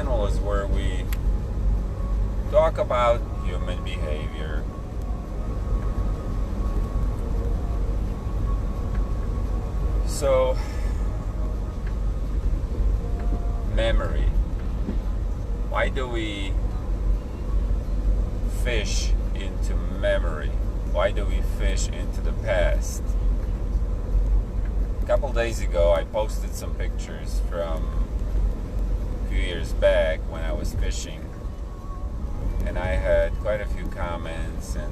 channel is where we talk about human behavior. So, memory. Why do we fish into memory? Why do we fish into the past? A couple days ago, I posted some pictures from a few years back when I was fishing, and I had quite a few comments, and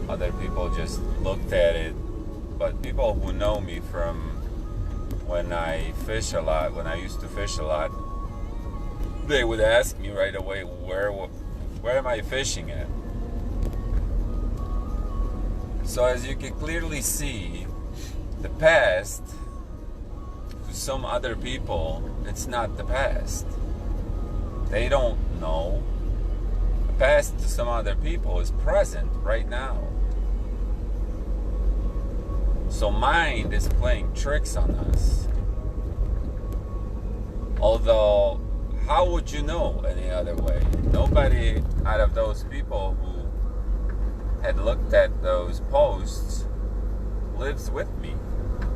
other people just looked at it. But people who know me from when I fish a lot, when I used to fish a lot, they would ask me right away, where am I fishing at? So as you can clearly see, the past, to some other people, it's not the past. They don't know. The past to some other people is present right now. So mind is playing tricks on us. Although, how would you know any other way? Nobody out of those people who had looked at those posts lives with me.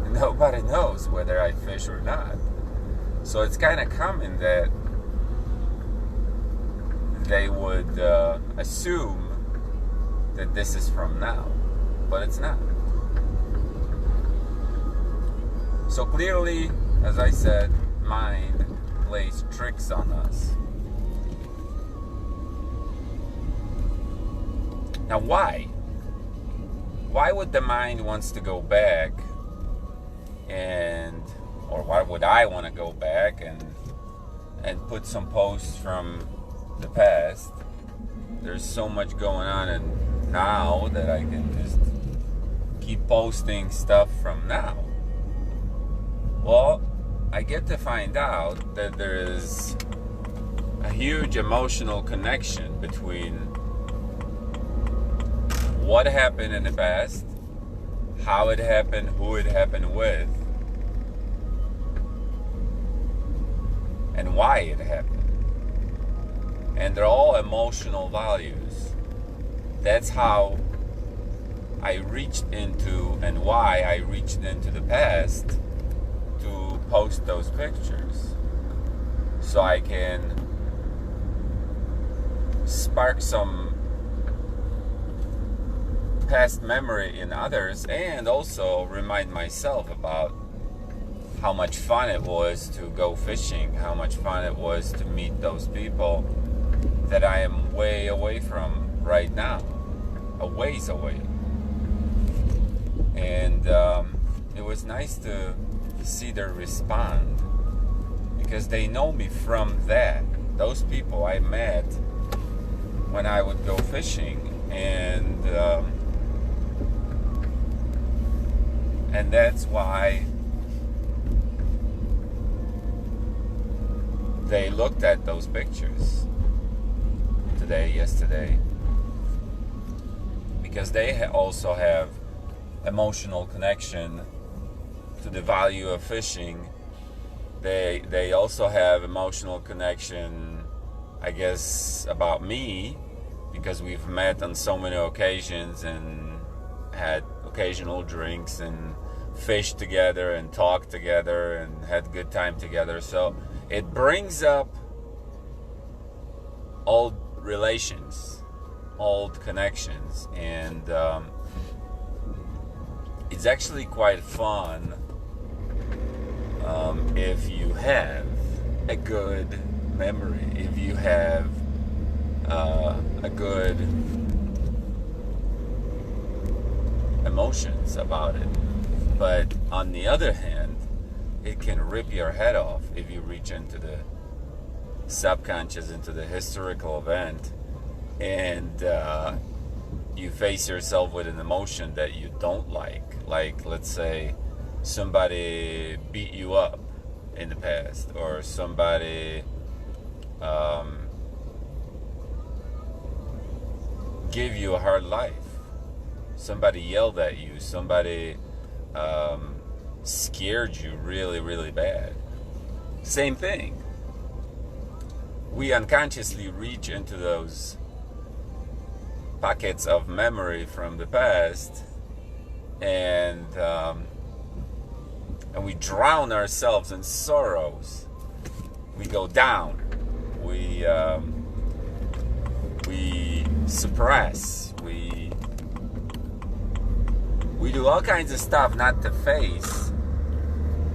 Nobody knows whether I fish or not. So it's kind of common that they would assume that this is from now, but it's not. So clearly, as I said, mind plays tricks on us. Now why? Why would the mind wants to go back or why would I want to go back and put some posts from the past? There's so much going on and now that I can just keep posting stuff from now. Well, I get to find out that there is a huge emotional connection between what happened in the past, how it happened, who it happened with, and why it happened. And they're all emotional values. That's how I reached into and why I reached into the past to post those pictures, so I can spark some past memory in others and also remind myself about how much fun it was to go fishing, how much fun it was to meet those people that I am way away from right now, a ways away. And it was nice to see their respond, because they know me from that. Those people I met when I would go fishing, and that's why they looked at those pictures today, yesterday, because they also have emotional connection to the value of fishing. They also have emotional connection, I guess, about me, because we've met on so many occasions and had occasional drinks and fished together and talked together and had good time together. So it brings up old relations, old connections, and it's actually quite fun if you have a good memory, if you have a good emotions about it. But on the other hand, it can rip your head off if you reach into the subconscious, into the historical event, and you face yourself with an emotion that you don't like. Like, let's say somebody beat you up in the past, or somebody give you a hard life, somebody yelled at you, somebody scared you really, really bad. Same thing. we unconsciously reach into those pockets of memory from the past, and we drown ourselves in sorrows. We go down. We suppress. We do all kinds of stuff not to face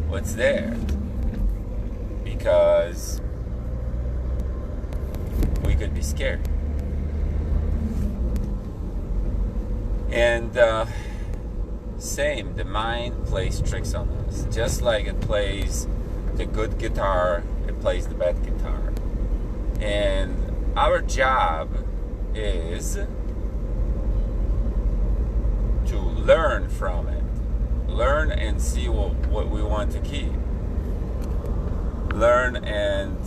what's there, because we could be scared. And same, the mind plays tricks on us. Just like it plays the good guitar, it plays the bad guitar. And our job is to learn from it. Learn and see what we want to keep. Learn and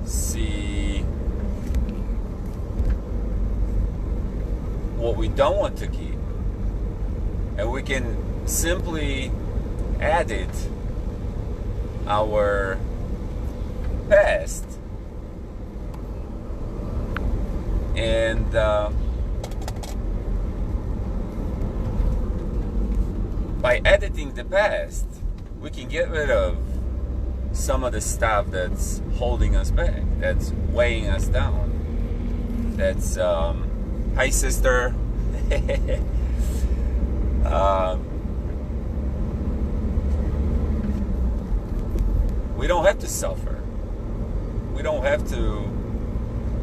see what we don't want to keep. And we can simply edit our past. And by editing the past, we can get rid of some of the stuff that's holding us back, that's weighing us down. That's, hi sister. We don't have to suffer. We don't have to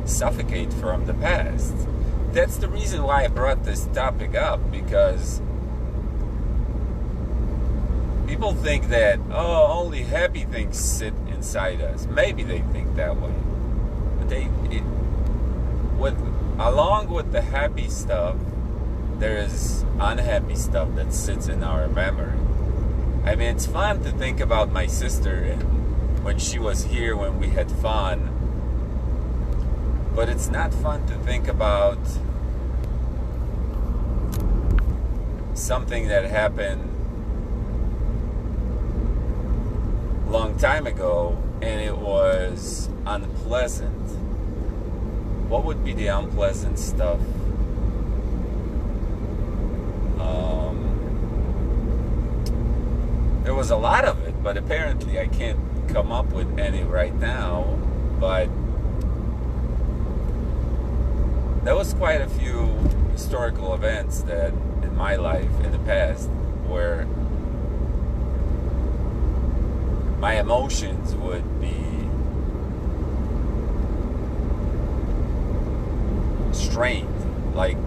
suffocate from the past. That's the reason why I brought this topic up, because people think that, only happy things sit inside us. Maybe they think that way. But along with the happy stuff, there is unhappy stuff that sits in our memory. I mean, it's fun to think about my sister and when she was here, when we had fun. But it's not fun to think about something that happened a long time ago and it was unpleasant. What would be the unpleasant stuff? There was a lot of it, but apparently I can't come up with any right now. But there was quite a few historical events that in my life in the past where my emotions would be strained, like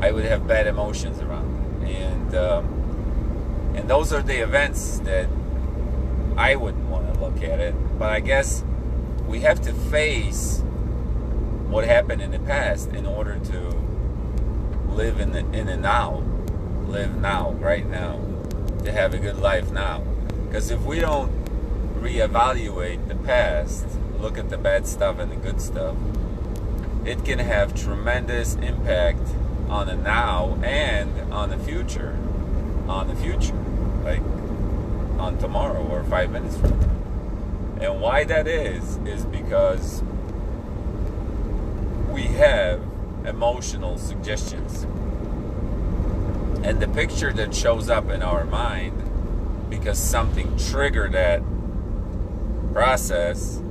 I would have bad emotions around it. And those are the events that I wouldn't want to look at it. But I guess we have to face what happened in the past in order to live in the now. Live now, right now, to have a good life now. Because if we don't reevaluate the past, look at the bad stuff and the good stuff, it can have tremendous impact on the now and on the future. Like on tomorrow or 5 minutes from now. And why that is because we have emotional suggestions. And the picture that shows up in our mind because something triggered that process,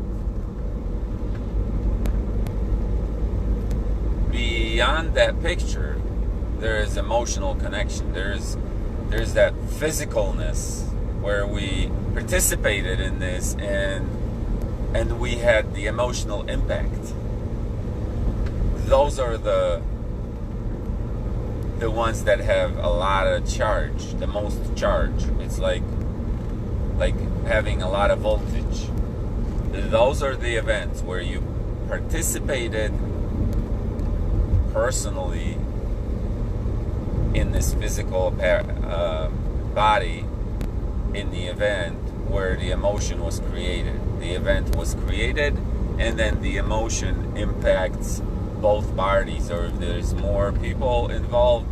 beyond that picture, there is emotional connection. There's that physicalness where we participated in this and we had the emotional impact. Those are the ones that have a lot of charge, the most charge. It's like having a lot of voltage. Those are the events where you participated personally in this physical body in the event where the emotion was created. The event was created, and then the emotion impacts both parties, or if there's more people involved,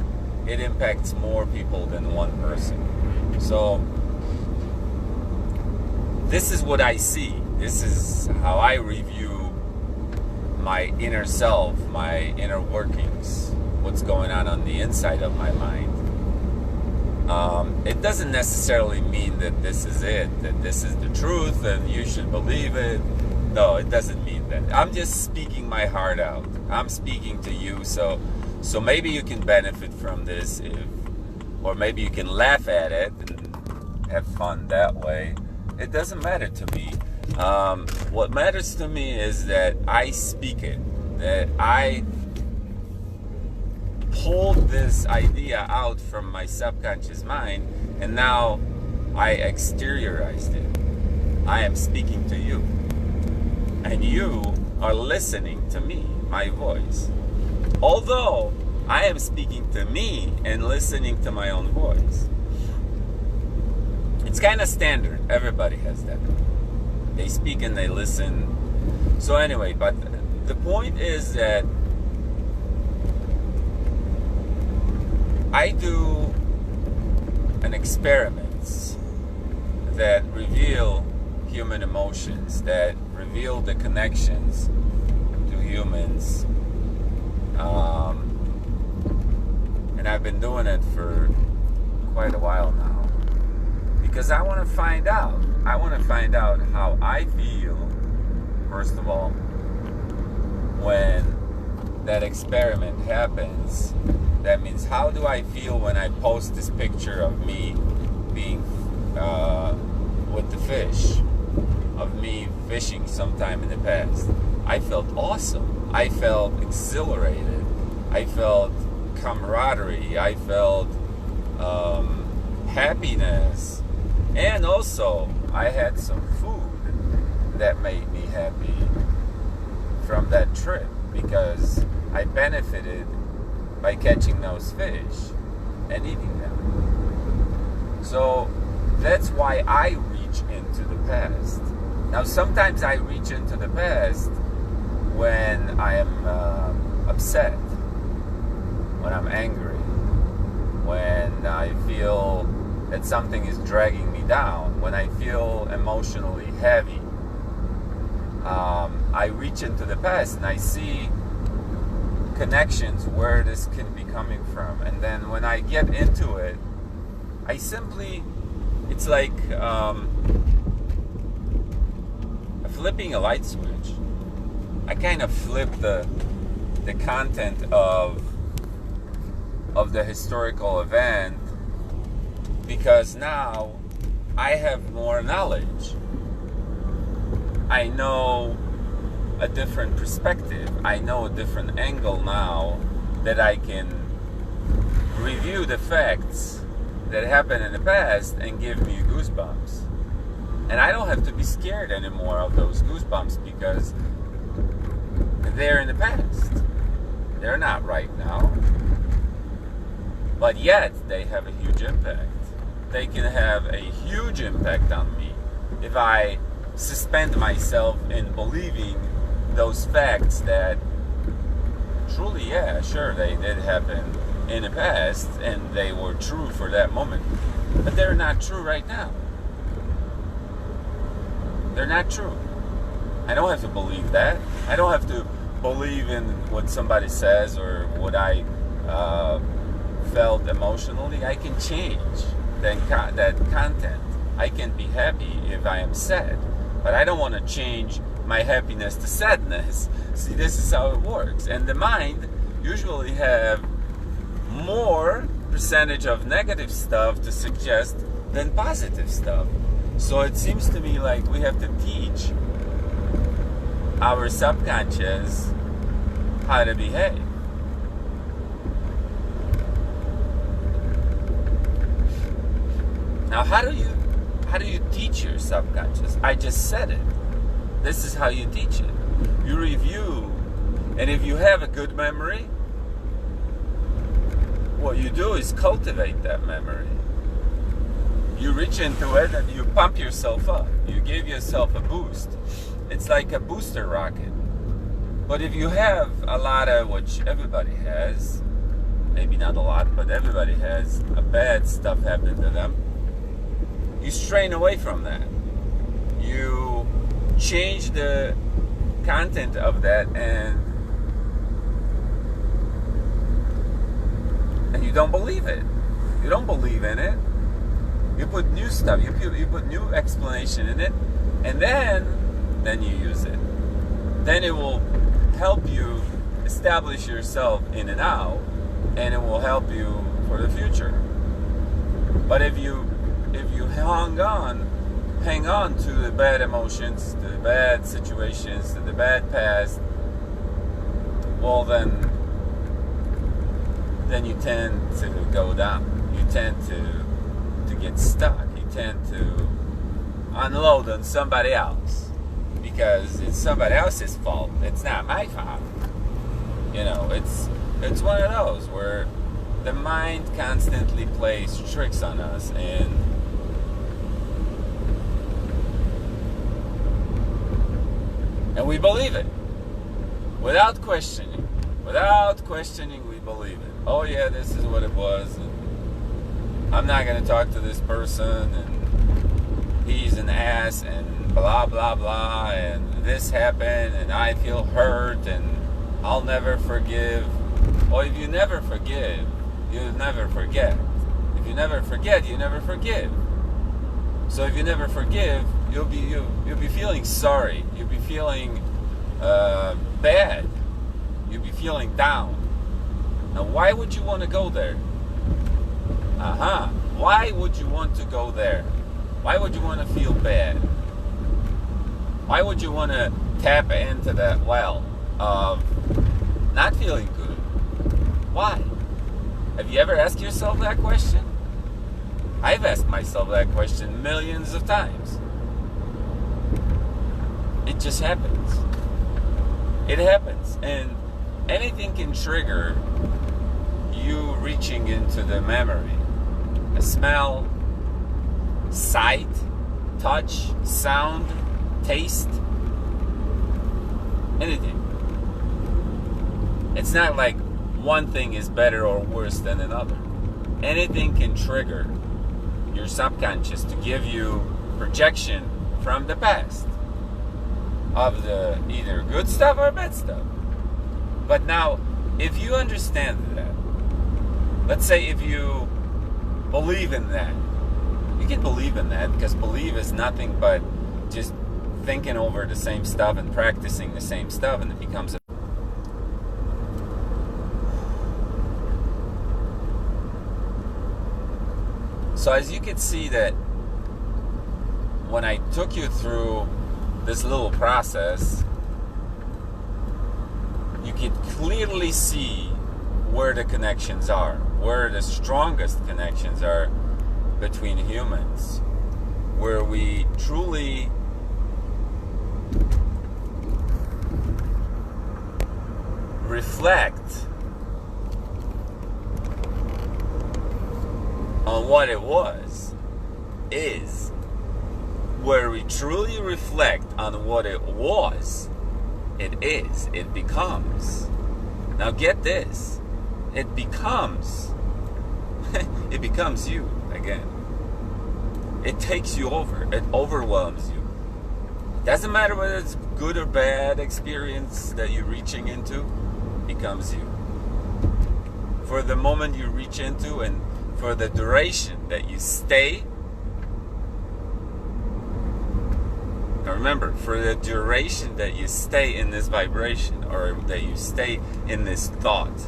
it impacts more people than one person. So this is what I see. This is how I review my inner self, my inner workings, what's going on the inside of my mind. It doesn't necessarily mean that this is it, that this is the truth and you should believe it. No, it doesn't mean that. I'm just speaking my heart out. I'm speaking to you, so maybe you can benefit from this, or maybe you can laugh at it and have fun that way. It doesn't matter to me. What matters to me is that I speak it, that I pulled this idea out from my subconscious mind, and now I exteriorized it. I am speaking to you, and you are listening to me, my voice. Although I am speaking to me and listening to my own voice. It's kind of standard. Everybody has that. They speak and they listen. So anyway, but the point is that I do an experiments that reveal human emotions, that reveal the connections to humans. And I've been doing it for quite a while now. Because I want to find out. I want to find out how I feel, first of all, when that experiment happens. That means, how do I feel when I post this picture of me being with the fish, of me fishing sometime in the past? I felt awesome. I felt exhilarated. I felt camaraderie. I felt happiness. And also, I had some food that made me happy from that trip, because I benefited by catching those fish and eating them. So that's why I reach into the past. Now, sometimes I reach into the past when I am upset, when I'm angry, when I feel that something is dragging me down, when I feel emotionally heavy. I reach into the past and I see connections where this can be coming from. And then when I get into it, I simply, it's like flipping a light switch. I kind of flip the content of the historical event, because now I have more knowledge. I know a different perspective. I know a different angle now, that I can review the facts that happened in the past and give me goosebumps. And I don't have to be scared anymore of those goosebumps, because they're in the past. They're not right now. But yet, they have a huge impact. They can have a huge impact on me if I suspend myself in believing those facts that truly, yeah, sure, they did happen in the past and they were true for that moment. But they're not true right now. They're not true. I don't have to believe that. I don't have to believe in what somebody says or what I felt emotionally. I can change that content. I can be happy if I am sad, but I don't want to change my happiness to sadness. See, this is how it works. And the mind usually have more percentage of negative stuff to suggest than positive stuff. So it seems to me like we have to teach our subconscious how to behave. Now, how do you teach your subconscious? I just said it. This is how you teach it. You review, and if you have a good memory, what you do is cultivate that memory. You reach into it and you pump yourself up. You give yourself a boost. It's like a booster rocket. But if you have a lot of, which everybody has, maybe not a lot, but everybody has, a bad stuff happen to them, you strain away from that. You change the content of that, and you don't believe it. You don't believe in it. You put new stuff. You put new explanation in it, and then you use it. Then it will help you establish yourself in and out, and it will help you for the future. But if you hang on to the bad emotions, to the bad situations, to the bad past, well then you tend to go down. You tend to get stuck. You tend to unload on somebody else because it's somebody else's fault. It's not my fault. You know, it's one of those where the mind constantly plays tricks on us, and we believe it without questioning. Without questioning, we believe it. Oh yeah, this is what it was. And I'm not going to talk to this person, and he's an ass, and blah blah blah, and this happened, and I feel hurt, and I'll never forgive. Well, if you never forgive, you never forget. If you never forget, you never forgive. So if you never forgive, you'll be feeling sorry. You'll be feeling bad. You'll be feeling down. Now, why would you want to go there? Why would you want to go there? Why would you want to feel bad? Why would you want to tap into that well of not feeling good? Why? Have you ever asked yourself that question? I've asked myself that question millions of times. It just happens. It happens. And anything can trigger you reaching into the memory. A smell, sight, touch, sound, taste, anything. It's not like one thing is better or worse than another. Anything can trigger your subconscious to give you projection from the past of the either good stuff or bad stuff. But now, if you understand that, let's say if you believe in that, you can believe in that because believe is nothing but just thinking over the same stuff and practicing the same stuff, and it becomes a So as you can see that when I took you through this little process, you can clearly see where the connections are, where the strongest connections are between humans, where we truly reflect on what it is, where we truly reflect on what it was, it becomes. Now get this, it becomes you again. It takes you over, it overwhelms you. Doesn't matter whether it's good or bad experience that you're reaching into, becomes you. For the moment you reach into and for the duration that you stay. Now remember, for the duration that you stay in this vibration, or that you stay in this thought,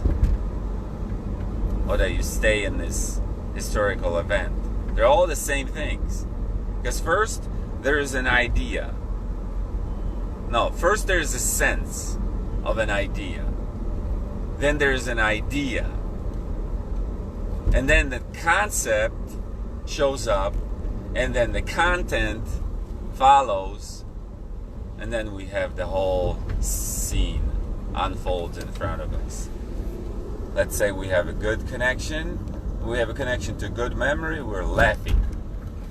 or that you stay in this historical event, they're all the same things. Because first, there is an idea. No, first there's a sense of an idea. Then there's an idea. And then the concept shows up, and then the content follows, and then we have the whole scene unfolds in front of us. Let's say we have a good connection, we have a connection to good memory, we're laughing.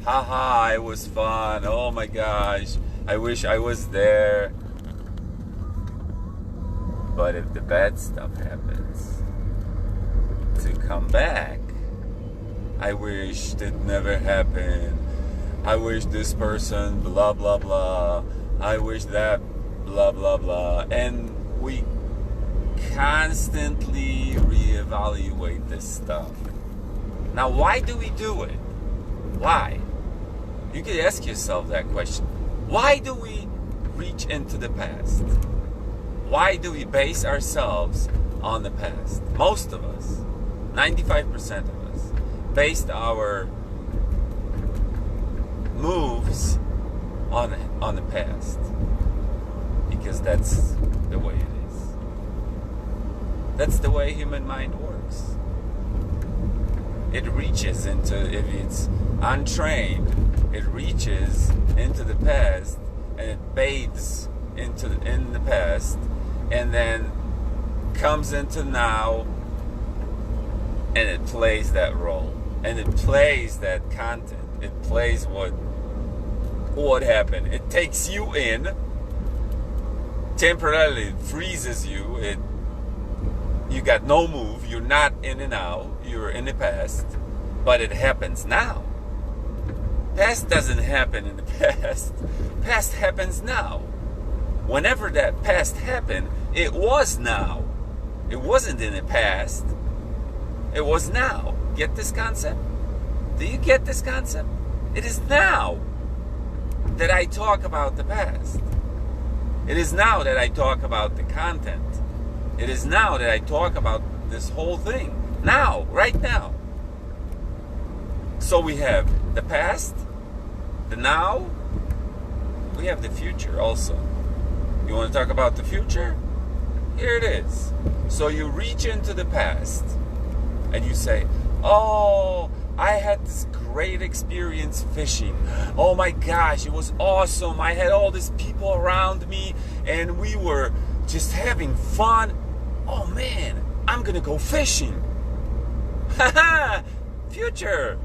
Haha, it was fun, oh my gosh, I wish I was there. But if the bad stuff happens, to come back, I wish it never happened. I wish this person, blah, blah, blah. I wish that, blah, blah, blah. And we constantly reevaluate this stuff. Now, why do we do it? Why? You could ask yourself that question. Why do we reach into the past? Why do we base ourselves on the past? Most of us, 95% of us, based our moves on the past, because that's the way it is. That's the way human mind works. It reaches into, if it's untrained, it reaches into the past and it bathes in the past, and then comes into now, and it plays that role, and it plays that content. It plays what happened. It takes you in, temporarily it freezes you. You got no move. You're not in and out. You're in the past, but it happens now. Past doesn't happen in the past. Past happens now. Whenever that past happened, it was now. It wasn't in the past. It was now. Get this concept? Do you get this concept? It is now that I talk about the past. It is now that I talk about the content. It is now that I talk about this whole thing. Now, right now. So we have the past, the now, we have the future also. You want to talk about the future? Here it is. So you reach into the past and you say, oh, I had this great experience fishing. Oh my gosh, it was awesome. I had all these people around me and we were just having fun. Oh man, I'm gonna go fishing. Haha, future.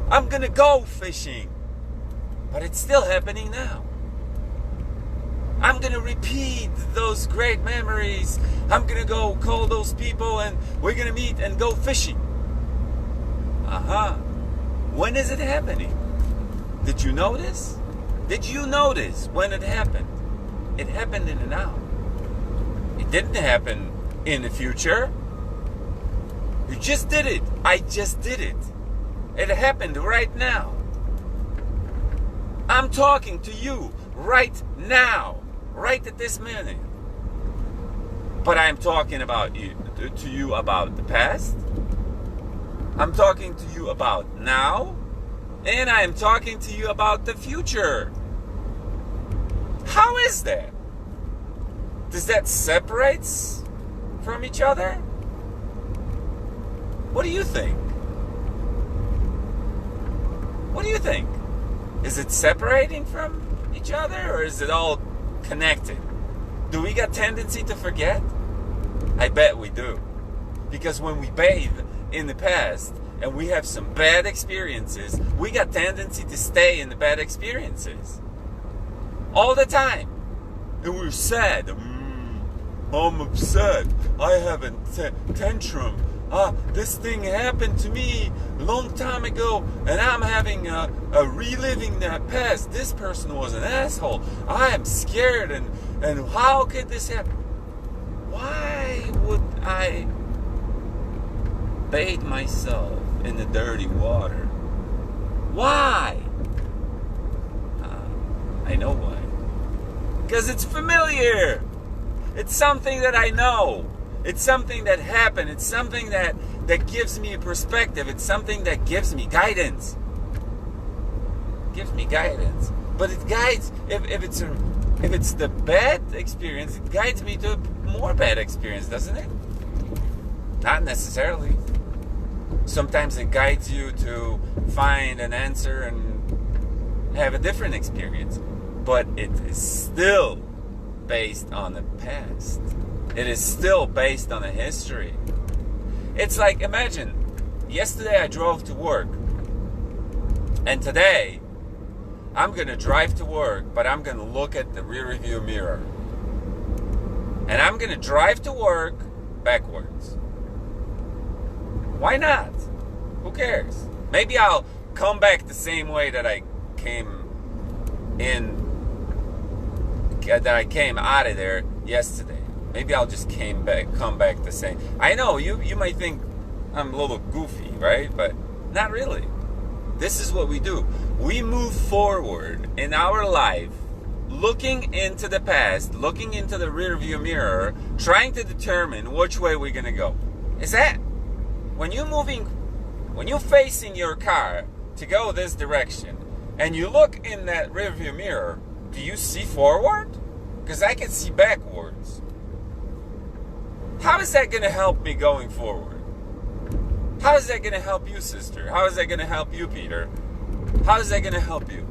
I'm gonna go fishing. But it's still happening now. I'm gonna repeat those great memories. I'm gonna go call those people and we're gonna meet and go fishing. When is it happening? Did you notice? Did you notice when it happened? It happened in the now. It didn't happen in the future. You just did it. I just did it. It happened right now. I'm talking to you right now, right at this minute. But I'm talking about to you about the past. I'm talking to you about now, and I am talking to you about the future. How is that? Does that separate from each other? What do you think? What do you think? Is it separating from each other, or is it all connected? Do we got tendency to forget? I bet we do. Because when we bathe in the past and we have some bad experiences, we got tendency to stay in the bad experiences all the time. And we're sad. I'm upset. I have a tantrum. This thing happened to me a long time ago, and I'm having a reliving that past. This person was an asshole. I am scared, and how could this happen? Why would I bathe myself in the dirty water? Why? I know why. Because it's familiar. It's something that I know. It's something that happened. It's something that gives me a perspective. It's something that gives me guidance. Gives me guidance. But it guides, if it's the bad experience, it guides me to more bad experience, doesn't it? Not necessarily. Sometimes it guides you to find an answer and have a different experience. But it is still based on the past. It is still based on a history. It's like, imagine, yesterday I drove to work, and today I'm going to drive to work, but I'm going to look at the rear view mirror. And I'm going to drive to work backwards. Why not? Who cares? Maybe I'll come back the same way that I came in that I came out of there yesterday. Maybe I'll just come back the same. I know you might think I'm a little goofy, right? But not really. This is what we do. We move forward in our life, looking into the past, looking into the rearview mirror, trying to determine which way we're gonna go. Is that when you're facing your car to go this direction, and you look in that rearview mirror, do you see forward? Because I can see backwards. How is that gonna help me going forward? How is that gonna help you, sister? How is that gonna help you, Peter? How is that gonna help you?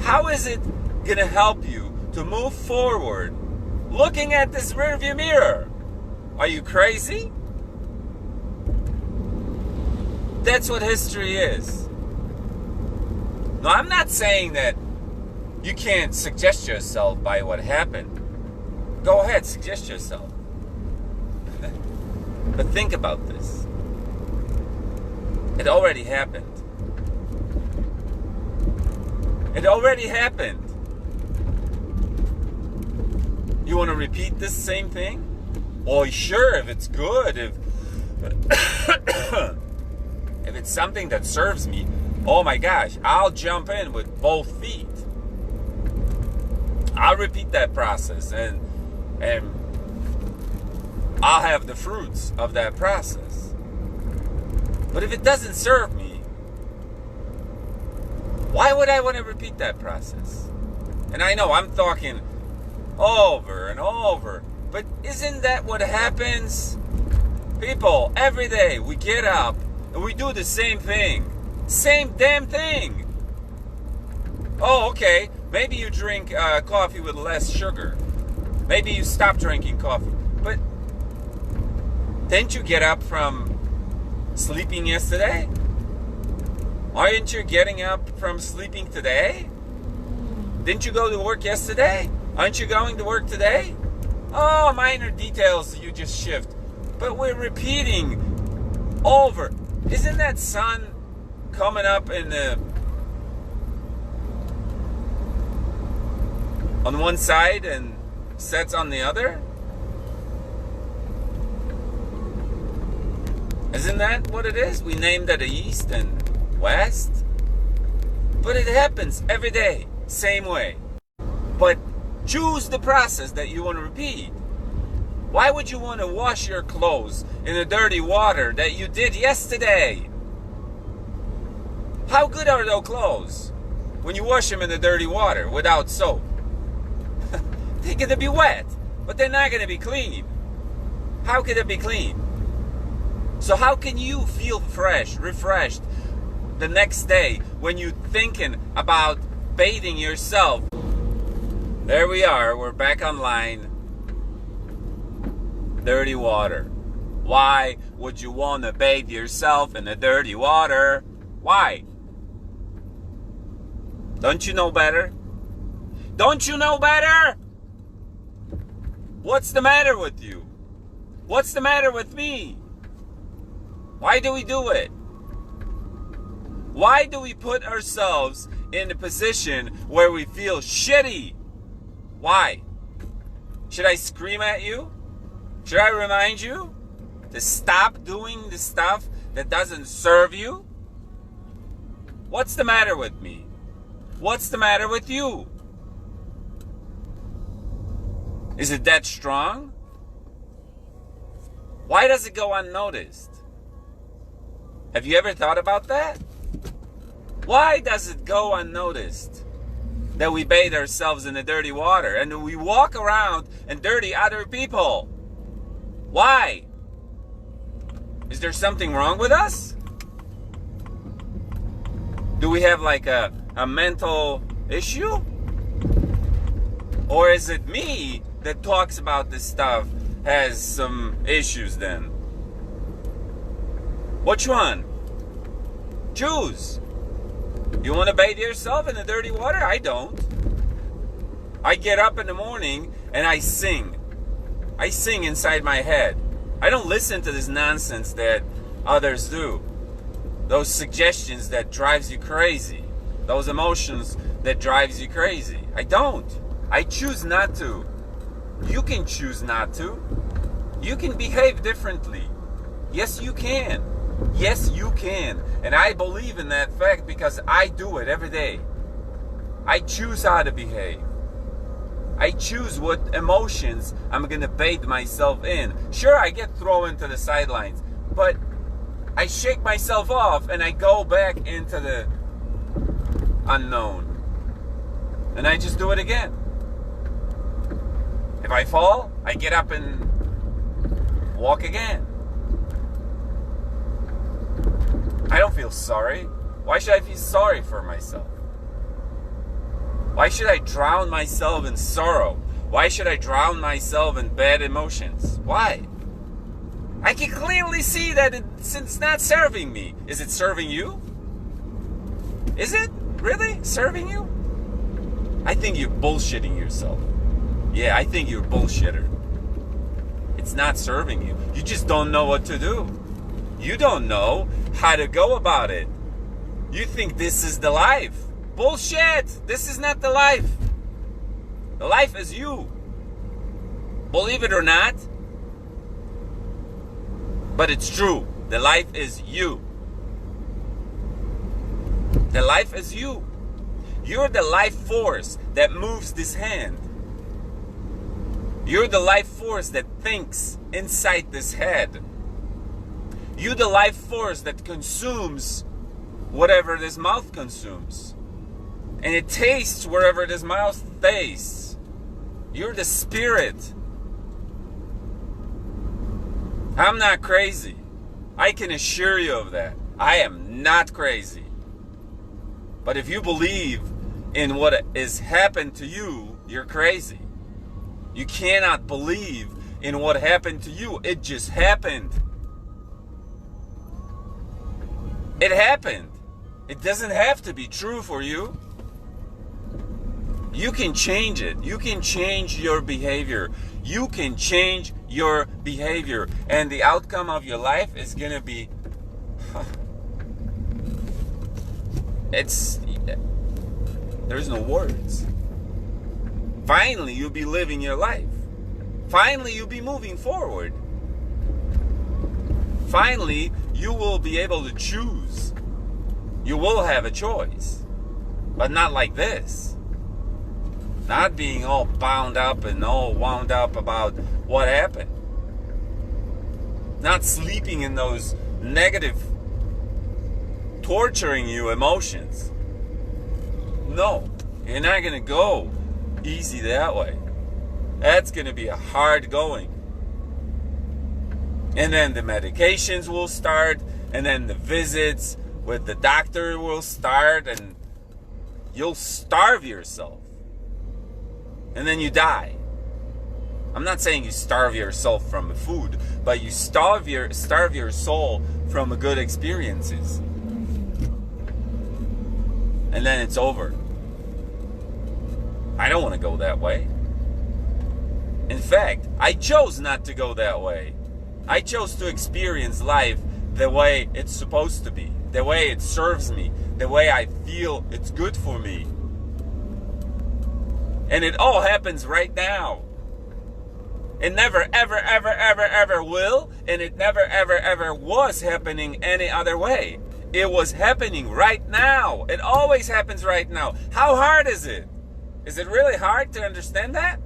How is it gonna help you to move forward looking at this rearview mirror? Are you crazy? That's what history is. No, I'm not saying that you can't suggest yourself by what happened. Go ahead, suggest yourself. But think about this. It already happened. It already happened. You want to repeat this same thing? Well, sure, if it's good, if it's something that serves me, oh my gosh, I'll jump in with both feet. I'll repeat that process and I'll have the fruits of that process. But if it doesn't serve me, why would I want to repeat that process? And I know I'm talking over and over, but isn't that what happens? People, every day we get up and we do the same thing. Same damn thing. Oh, okay. Maybe you drink coffee with less sugar. Maybe you stop drinking coffee. But didn't you get up from sleeping yesterday? Aren't you getting up from sleeping today? Didn't you go to work yesterday? Aren't you going to work today? Oh, minor details you just shift. But we're repeating over. Isn't that sun coming up on one side and sets on the other? Isn't that what it is? We named it East and West. But it happens every day, same way. But choose the process that you want to repeat. Why would you want to wash your clothes in the dirty water that you did yesterday? How good are those clothes when you wash them in the dirty water without soap? They're going to be wet, but they're not going to be clean. How can it be clean? So how can you feel fresh, refreshed the next day when you're thinking about bathing yourself? There we are, we're back online. Dirty water. Why would you want to bathe yourself in the dirty water? Why? Don't you know better? Don't you know better? What's the matter with you? What's the matter with me? Why do we do it? Why do we put ourselves in a position where we feel shitty? Why? Should I scream at you? Should I remind you to stop doing the stuff that doesn't serve you? What's the matter with me? What's the matter with you? Is it that strong? Why does it go unnoticed? Have you ever thought about that? Why does it go unnoticed that we bathe ourselves in the dirty water and we walk around and dirty other people? Why? Is there something wrong with us? Do we have like a mental issue? Or is it me that talks about this stuff has some issues then? Which one? Choose. You want to bathe yourself in the dirty water? I don't. I get up in the morning and I sing. I sing inside my head. I don't listen to this nonsense that others do. Those suggestions that drives you crazy. Those emotions that drives you crazy. I don't. I choose not to. You can choose not to. You can behave differently. Yes, you can. Yes, you can. And I believe in that fact because I do it every day. I choose how to behave. I choose what emotions I'm going to bathe myself in. Sure, I get thrown to the sidelines, but I shake myself off and I go back into the unknown. And I just do it again. If I fall, I get up and walk again. I don't feel sorry. Why should I feel sorry for myself? Why should I drown myself in sorrow? Why should I drown myself in bad emotions? Why? I can clearly see that it's not serving me. Is it serving you? Is it really serving you? I think you're bullshitting yourself. Yeah, I think you're a bullshitter. It's not serving you. You just don't know what to do. You don't know how to go about it. You think this is the life. Bullshit! This is not the life. The life is you. Believe it or not, but it's true. The life is you. The life is you. You're the life force that moves this hand. You're the life force that thinks inside this head. You're the life force that consumes whatever this mouth consumes. And it tastes wherever this mouth tastes. You're the spirit. I'm not crazy. I can assure you of that. I am not crazy. But if you believe in what has happened to you, you're crazy. You cannot believe in what happened to you. It just happened. It happened. It doesn't have to be true for you. You can change it. You can change your behavior. You can change your behavior. And the outcome of your life is going to be... There's no words. Finally, you'll be living your life. Finally, you'll be moving forward. Finally, you will be able to choose. You will have a choice. But not like this. Not being all bound up and all wound up about what happened. Not sleeping in those negative, torturing you emotions. No, you're not going to go easy that way. That's going to be a hard going. And then the medications will start, and then the visits with the doctor will start, and you'll starve yourself. And then you die. I'm not saying you starve yourself from the food, but you starve your soul from good experiences. And then it's over. I don't want to go that way. In fact, I chose not to go that way. I chose to experience life the way it's supposed to be, the way it serves me, the way I feel it's good for me. And it all happens right now. It never, ever, ever, ever, ever will, and it never, ever, ever was happening any other way. It was happening right now. It always happens right now. How hard is it? Is it really hard to understand that?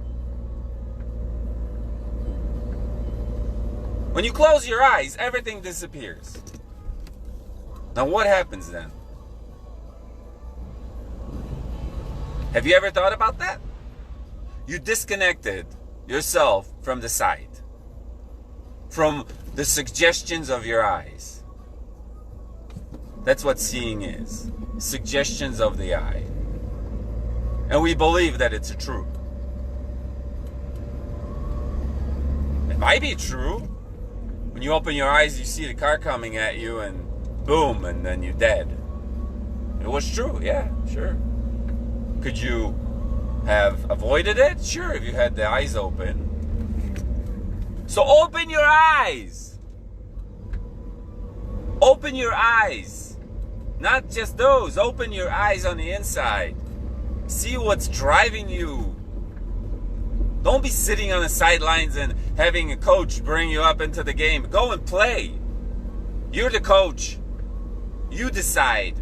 When you close your eyes, everything disappears. Now what happens then? Have you ever thought about that? You disconnected yourself from the sight, from the suggestions of your eyes. That's what seeing is. Suggestions of the eye. And we believe that it's true. It might be true. When you open your eyes, you see the car coming at you and boom, and then you're dead. It was true, yeah, sure. Could you have avoided it? Sure, if you had the eyes open. So open your eyes. Open your eyes. Not just those. Open your eyes on the inside. See what's driving you. Don't be sitting on the sidelines and having a coach bring you up into the game. Go and play. You're the coach. You decide.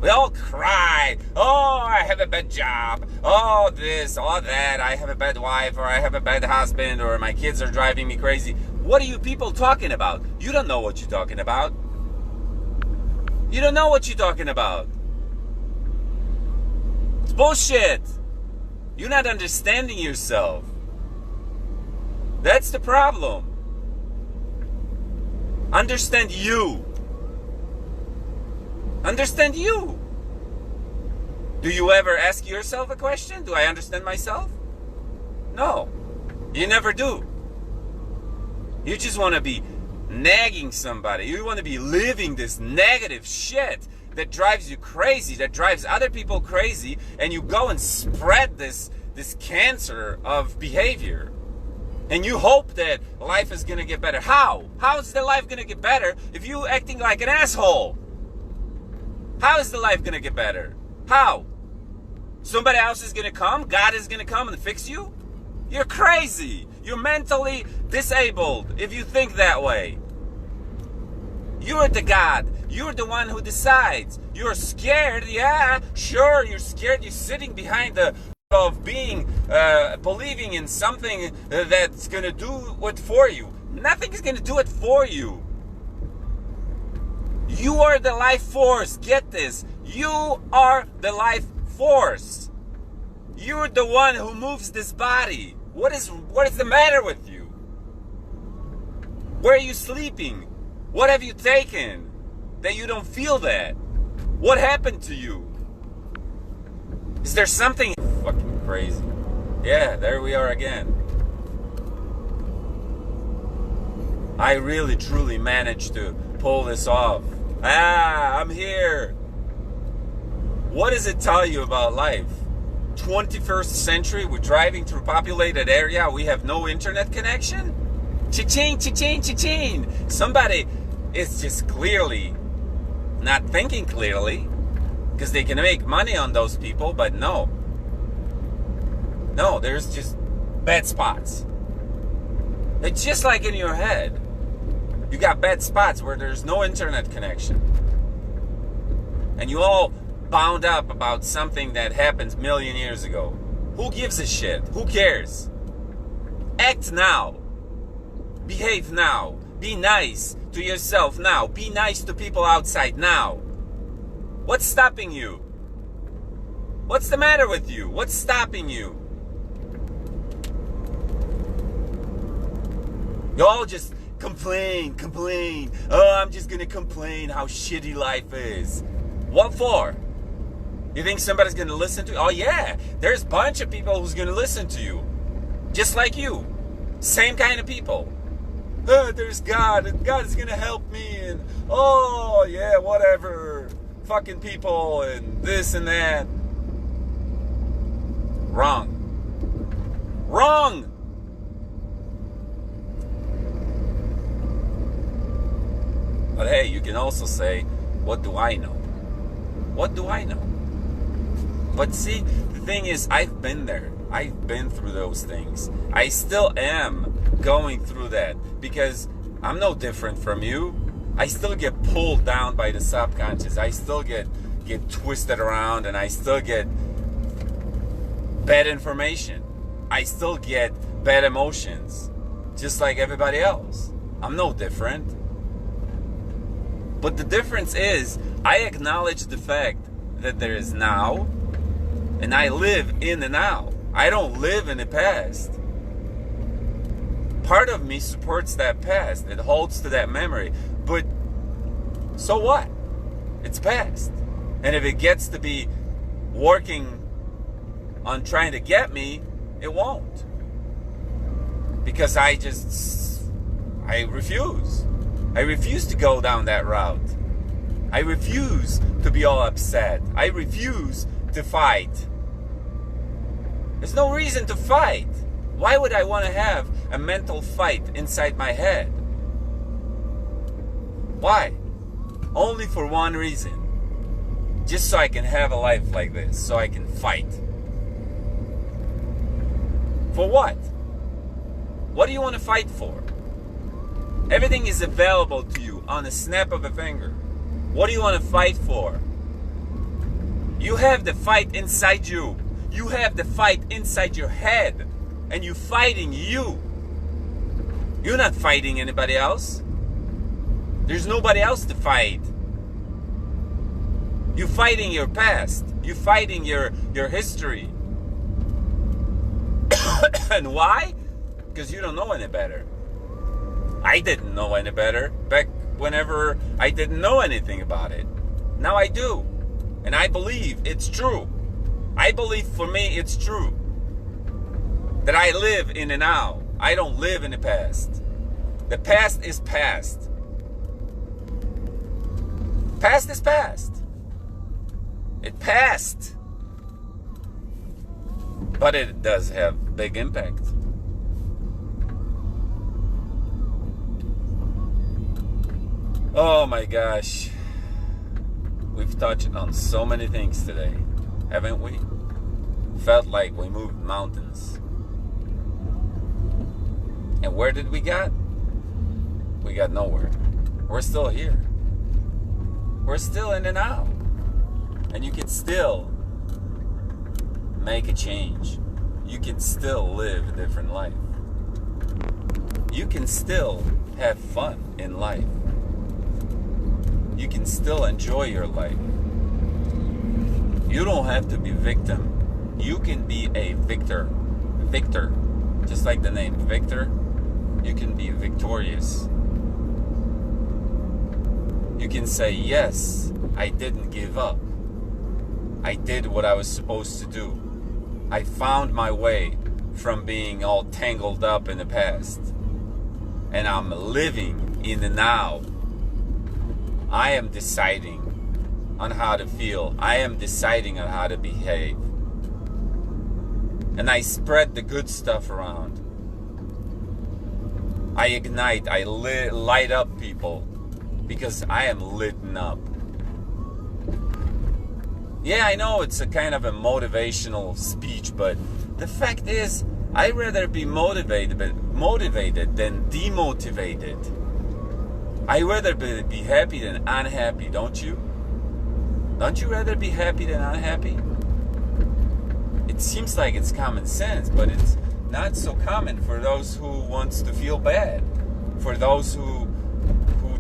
We all cry. Oh, I have a bad job. Oh, this, oh, that. I have a bad wife, or I have a bad husband, or my kids are driving me crazy. What are you people talking about? You don't know what you're talking about. You don't know what you're talking about. It's bullshit. You're not understanding yourself. That's the problem. Understand you. Understand you. Do you ever ask yourself a question? Do I understand myself? No. You never do. You just want to be nagging somebody. You want to be living this negative shit that drives you crazy, that drives other people crazy, and you go and spread this cancer of behavior. And you hope that life is going to get better. How? How is the life going to get better if you acting like an asshole? How is the life going to get better? How? Somebody else is going to come? God is going to come and fix you? You're crazy. You're mentally disabled if you think that way. You're the God. You're the one who decides. You're scared, yeah, sure, you're scared. You're sitting behind the of being, believing in something that's going to do it for you. Nothing is going to do it for you. You are the life force. Get this. You are the life force. You're the one who moves this body. What is the matter with you? Where are you sleeping? What have you taken that you don't feel that? What happened to you? Is there something fucking crazy? Yeah, there we are again. I really truly managed to pull this off. I'm here. What does it tell you about life? 21st century, we're driving through a populated area, we have no internet connection? Cha-ching, cha-ching, cha-ching. Somebody is just clearly not thinking clearly, because they can make money on those people, but no, there's just bad spots. It's just like in your head. You got bad spots where there's no internet connection. And you all bound up about something that happened a million years ago. Who gives a shit? Who cares? Act now. Behave now. Be nice to yourself now. Be nice to people outside now. What's stopping you? What's the matter with you? What's stopping you? You all just complain. Oh, I'm just gonna complain how shitty life is. What for? You think somebody's gonna listen to you? Oh yeah, there's a bunch of people who's gonna listen to you. Just like you. Same kind of people. Oh, there's God, and God is gonna help me, and oh yeah, whatever. Fucking people, and this and that. Wrong. But hey, you can also say, what do I know? What do I know? But see, the thing is, I've been there. I've been through those things. I still am going through that, because I'm no different from you. I still get pulled down by the subconscious. I still get twisted around, and I still get bad information. I still get bad emotions, just like everybody else. I'm no different. But the difference is, I acknowledge the fact that there is now, and I live in the now. I don't live in the past. Part of me supports that past. It holds to that memory. But so what? It's past. And if it gets to be working on trying to get me, it won't. Because I refuse. I refuse to go down that route. I refuse to be all upset. I refuse to fight. There's no reason to fight. Why would I want to have a mental fight inside my head? Why? Only for one reason. just so I can have a life like this, so I can fight. For what? What do you want to fight for? Everything is available to you on the snap of a finger. What do you want to fight for? You have the fight inside you. You have the fight inside your head. And you're fighting you. You're not fighting anybody else. There's nobody else to fight. You're fighting your past. You're fighting your history. And why? Because you don't know any better. I didn't know any better back whenever I didn't know anything about it. Now I do. And I believe it's true. I believe for me it's true. That I live in the now. I don't live in the past. The past is past. Past is past. It passed. But it does have big impact. Oh my gosh. We've touched on so many things today, haven't we? Felt like we moved mountains. And where did we get? We got nowhere. We're still here. We're still in the now. And you can still make a change. You can still live a different life. You can still have fun in life. You can still enjoy your life. You don't have to be victim. You can be a victor. Victor. Just like the name Victor, you can be victorious. You can say, yes, I didn't give up. I did what I was supposed to do. I found my way from being all tangled up in the past. And I'm living in the now. I am deciding on how to feel. I am deciding on how to behave. And I spread the good stuff around. I ignite, I light up people because I am lit up. Yeah, I know it's a kind of a motivational speech, but the fact is, I'd rather be motivated than demotivated. I'd rather be happy than unhappy, don't you? Don't you rather be happy than unhappy? It seems like it's common sense, but it's not so common for those who wants to feel bad, for those who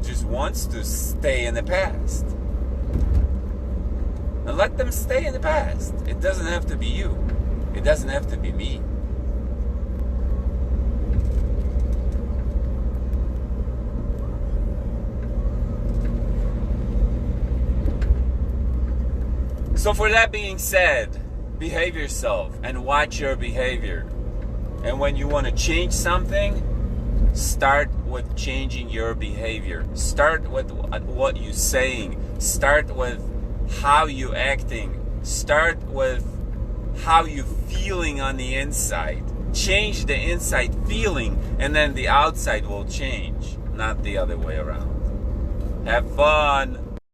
just wants to stay in the past. And let them stay in the past. It doesn't have to be you. It doesn't have to be me. So for that being said, behave yourself and watch your behavior. And when you want to change something, start with changing your behavior. Start with what you're saying. Start with how you're acting. Start with how you're feeling on the inside. Change the inside feeling, and then the outside will change, not the other way around. Have fun.